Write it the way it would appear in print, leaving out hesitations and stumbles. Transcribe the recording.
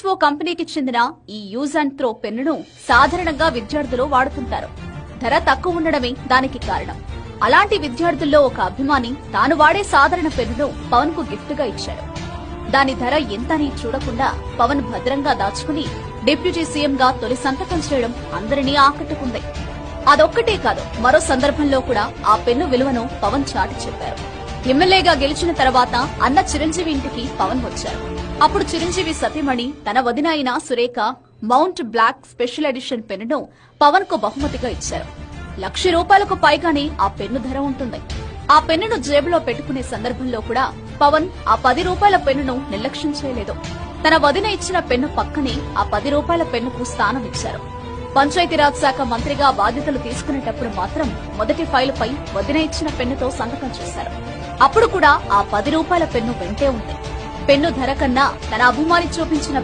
S O కంపెనీకి చెందిన ఈ యూజ్ అండ్ త్రో పెన్నును సాధారణంగా విద్యార్థులు వాడుతుంటారు. ధర తక్కువ ఉండడమే దానికి కారణం. అలాంటి విద్యార్థుల్లో ఒక అభిమాని తాను వాడే సాధారణ పెన్నును పవన్ కు గిఫ్ట్ గా ఇచ్చాడు. దాని ధర ఎంతని చూడకుండా పవన్ భద్రంగా దాచుకుని డిప్యూటీ సీఎం గా తొలి సంతకం చేయడం అందరినీ ఆకట్టుకుంది. అదొక్కటే కాదు, మరో సందర్భంలో కూడా ఆ పెన్ను విలువను పవన్ చాటి చెప్పారు. ఎమ్మెల్యేగా గెలిచిన తర్వాత అన్న చిరంజీవి ఇంటికి పవన్ వచ్చారు. అప్పుడు చిరంజీవి సతీమణి తన వదిన అయిన Surekha Montblanc special edition పెన్నును పవన్ కు బహుమతిగా ఇచ్చారు. ₹1,00,000 పైగానే ఆ పెన్ను ధర ఉంటుంది. ఆ పెన్నును జేబులో పెట్టుకునే సందర్భంలో కూడా పవన్ ఆ ₹10 పెన్నును నిర్లక్ష్యం చేయలేదు. తన వదిన ఇచ్చిన పెన్ను పక్కనే ఆ ₹10 పెన్నుకు స్థానం ఇచ్చారు. పంచాయతీరాజ్ శాఖ మంత్రిగా బాధ్యతలు తీసుకునేటప్పుడు మాత్రం మొదటి ఫైలుపై వదిన ఇచ్చిన పెన్నుతో సంతకం చేశారు. అప్పుడు కూడా ఆ ₹10 పెన్ను వెంటే ఉంది. పెన్ను ధర కన్నా తన అభిమాని చూపించిన